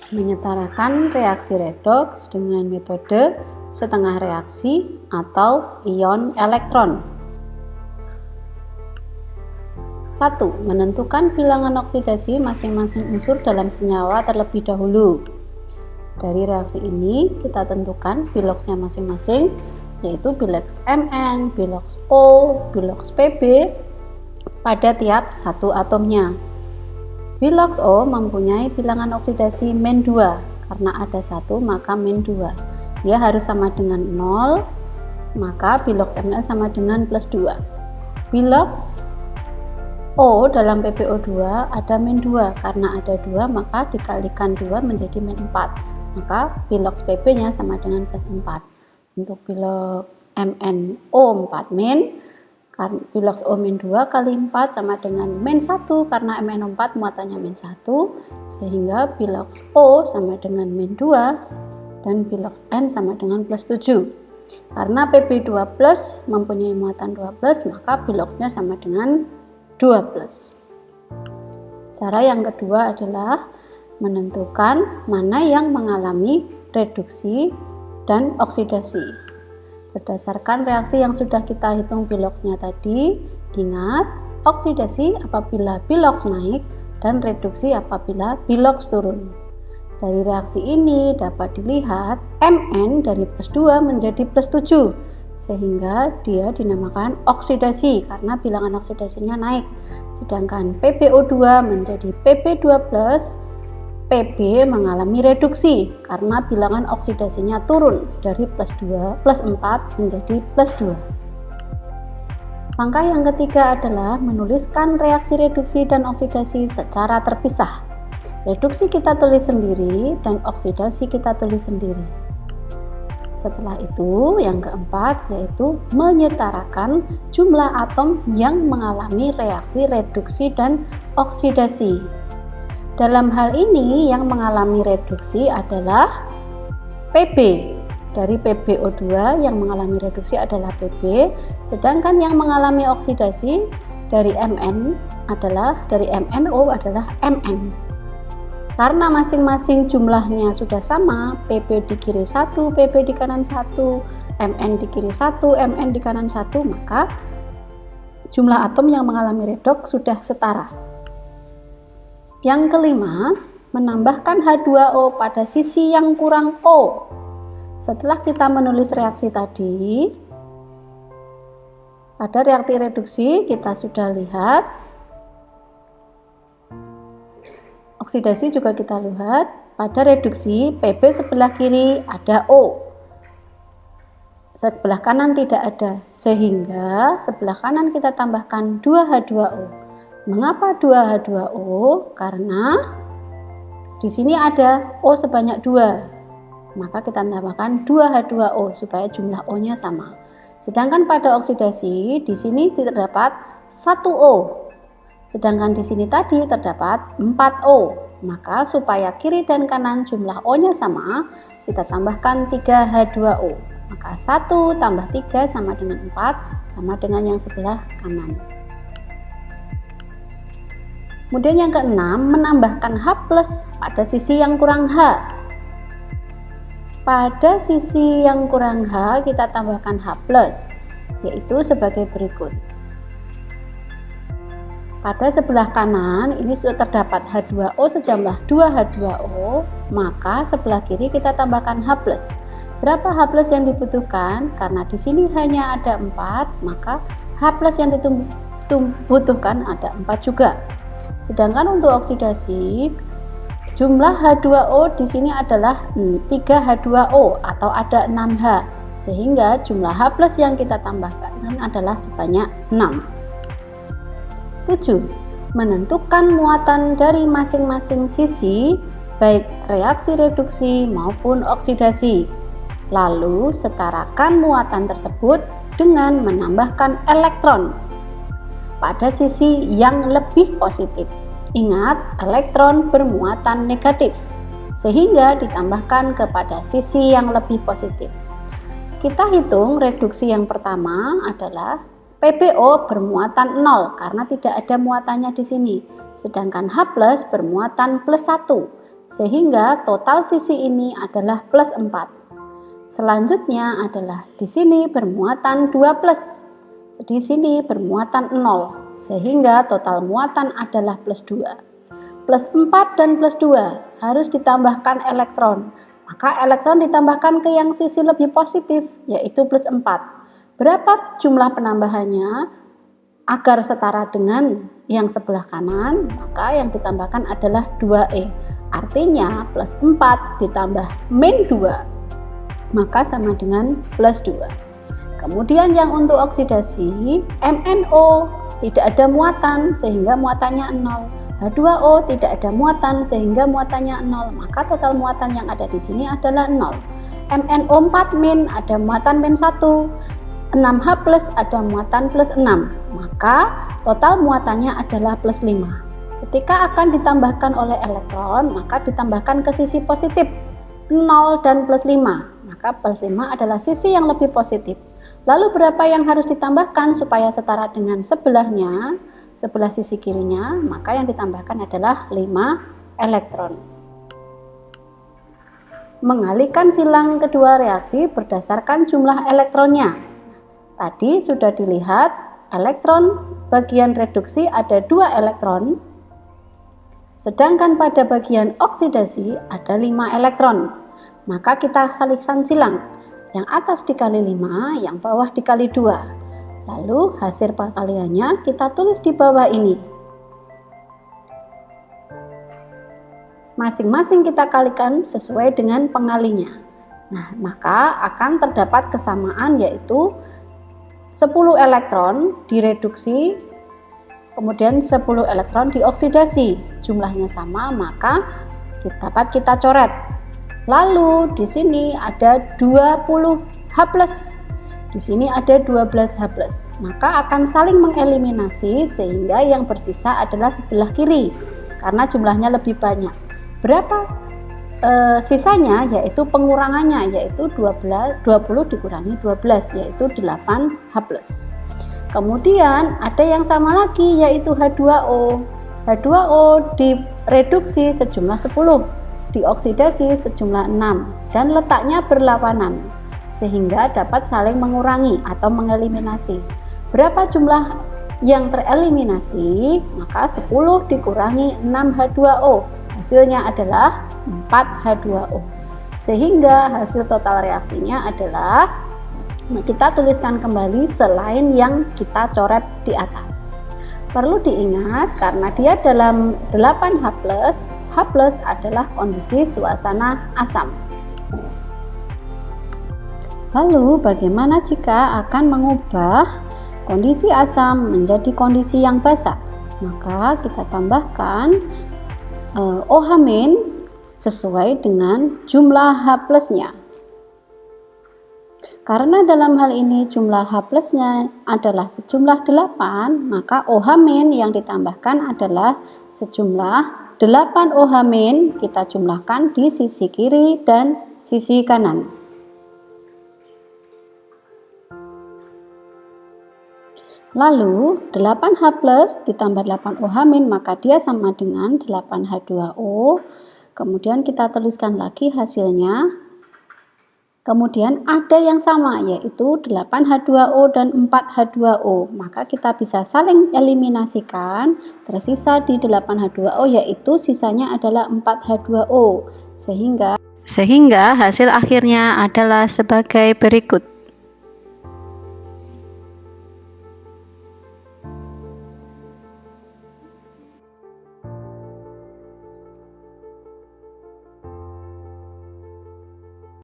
Menyetarakan reaksi redoks dengan metode setengah reaksi atau ion elektron. 1. Menentukan bilangan oksidasi masing-masing unsur dalam senyawa terlebih dahulu. Dari reaksi ini kita tentukan biloksnya masing-masing, yaitu biloks Mn, biloks O, biloks Pb pada tiap satu atomnya. Biloks O mempunyai bilangan oksidasi -2, karena ada 1 maka -2. Dia harus sama dengan 0, maka biloks Mn sama dengan +2. Biloks O dalam PbO2 ada -2, karena ada 2 maka dikalikan 2 menjadi -4, maka biloks Pb nya sama dengan +4. Untuk biloks MnO4 biloks O -2 kali 4 sama dengan -1, karena MnO4 muatannya -1, sehingga biloks O sama dengan -2 dan biloks N sama dengan +7. Karena Pb2+ mempunyai muatan 2+, maka biloksnya sama dengan 2+. Cara yang kedua adalah menentukan mana yang mengalami reduksi dan oksidasi. Berdasarkan reaksi yang sudah kita hitung biloksnya tadi, ingat, oksidasi apabila biloks naik dan reduksi apabila biloks turun. Dari reaksi ini dapat dilihat Mn dari +2 menjadi +7, sehingga dia dinamakan oksidasi karena bilangan oksidasinya naik. Sedangkan PbO2 menjadi Pb2+, Pb mengalami reduksi karena bilangan oksidasinya turun dari +4 menjadi +2. Langkah yang ketiga adalah menuliskan reaksi reduksi dan oksidasi secara terpisah. Reduksi kita tulis sendiri dan oksidasi kita tulis sendiri. Setelah itu, yang keempat yaitu menyetarakan jumlah atom yang mengalami reaksi reduksi dan oksidasi. Dalam hal ini yang mengalami reduksi adalah Pb. Dari PbO2 yang mengalami reduksi adalah Pb, sedangkan yang mengalami oksidasi dari Mno adalah Mn. Karena masing-masing jumlahnya sudah sama, Pb di kiri 1, Pb di kanan 1, Mn di kiri 1, Mn di kanan 1, maka jumlah atom yang mengalami redoks sudah setara. Yang kelima, menambahkan H2O pada sisi yang kurang O. Setelah kita menulis reaksi tadi, pada reaksi reduksi kita sudah lihat, oksidasi juga kita lihat, pada reduksi Pb sebelah kiri ada O, sebelah kanan tidak ada, sehingga sebelah kanan kita tambahkan 2H2O. Mengapa 2H2O? Karena di sini ada O sebanyak 2, maka kita tambahkan 2H2O supaya jumlah O-nya sama. Sedangkan pada oksidasi di sini terdapat 1O, sedangkan di sini tadi terdapat 4O. Maka supaya kiri dan kanan jumlah O-nya sama, kita tambahkan 3H2O. Maka 1 tambah 3 sama dengan 4, sama dengan yang sebelah kanan. Kemudian yang keenam, menambahkan H+ pada sisi yang kurang H. Pada sisi yang kurang H kita tambahkan H+, yaitu sebagai berikut. Pada sebelah kanan ini sudah terdapat H2O sejumlah 2H2O, maka sebelah kiri kita tambahkan H+. Berapa H+ yang dibutuhkan? Karena di sini hanya ada 4, maka H+ yang dibutuhkan ada 4 juga. Sedangkan untuk oksidasi, jumlah H2O di sini adalah 3H2O atau ada 6H, sehingga jumlah H+ yang kita tambahkan adalah sebanyak 6. 7. Menentukan muatan dari masing-masing sisi, baik reaksi reduksi maupun oksidasi. Lalu setarakan muatan tersebut dengan menambahkan elektron pada sisi yang lebih positif. Ingat, elektron bermuatan negatif, sehingga ditambahkan kepada sisi yang lebih positif. Kita hitung reduksi yang pertama adalah PbO bermuatan 0 karena tidak ada muatannya di sini, sedangkan H+ bermuatan +1. sehingga total sisi ini adalah plus 4. Selanjutnya adalah di sini bermuatan 2 plus, di sini bermuatan 0, sehingga total muatan adalah plus 2. Plus 4 dan plus 2 harus ditambahkan elektron, maka elektron ditambahkan ke yang sisi lebih positif, yaitu plus 4. Berapa jumlah penambahannya? Agar setara dengan yang sebelah kanan, maka yang ditambahkan adalah 2E. Artinya plus 4 ditambah min 2 maka sama dengan plus 2. Kemudian yang untuk oksidasi, MnO tidak ada muatan sehingga muatannya 0. H2O tidak ada muatan sehingga muatannya 0, maka total muatan yang ada di sini adalah 0. MnO4- ada muatan min 1. 6H plus ada muatan plus 6, maka total muatannya adalah plus 5. Ketika akan ditambahkan oleh elektron, maka ditambahkan ke sisi positif 0 dan plus 5, maka plus 5 adalah sisi yang lebih positif. Lalu berapa yang harus ditambahkan supaya setara dengan sebelahnya, sebelah sisi kirinya? Maka yang ditambahkan adalah 5 elektron. Mengalihkan silang kedua reaksi berdasarkan jumlah elektronnya. Tadi sudah dilihat elektron bagian reduksi ada 2 elektron, sedangkan pada bagian oksidasi ada 5 elektron. Maka kita salingkan silang, yang atas dikali 5, yang bawah dikali 2. Lalu hasil perkaliannya kita tulis di bawah ini. Masing-masing kita kalikan sesuai dengan pengalinya. Nah, maka akan terdapat kesamaan, yaitu 10 elektron direduksi, kemudian 10 elektron dioksidasi. Jumlahnya sama, maka dapat kita coret. Lalu di sini ada 20H+, di sini ada 12H+, maka akan saling mengeliminasi sehingga yang bersisa adalah sebelah kiri karena jumlahnya lebih banyak. Berapa sisanya? Yaitu pengurangannya, yaitu 20 dikurangi 12, yaitu 8H+. Kemudian ada yang sama lagi, yaitu H2O. H2O direduksi sejumlah 10, dioksidasi sejumlah 6, dan letaknya berlawanan sehingga dapat saling mengurangi atau mengeliminasi. Berapa jumlah yang tereliminasi? Maka 10 dikurangi 6H2O, hasilnya adalah 4H2O, sehingga hasil total reaksinya adalah, kita tuliskan kembali selain yang kita coret di atas. Perlu diingat karena dia dalam 8H+, H+ adalah kondisi suasana asam. Lalu bagaimana jika akan mengubah kondisi asam menjadi kondisi yang basa? Maka kita tambahkan OH- sesuai dengan jumlah H+-nya. Karena dalam hal ini jumlah H+-nya adalah sejumlah 8, maka OH- yang ditambahkan adalah sejumlah 8 OH- kita jumlahkan di sisi kiri dan sisi kanan. Lalu 8H+ ditambah 8 OH- maka dia sama dengan 8H2O. Kemudian kita tuliskan lagi hasilnya. Kemudian ada yang sama, yaitu 8H2O dan 4H2O. Maka kita bisa saling eliminasikan. Tersisa di 8H2O, yaitu sisanya adalah 4H2O. Sehingga hasil akhirnya adalah sebagai berikut.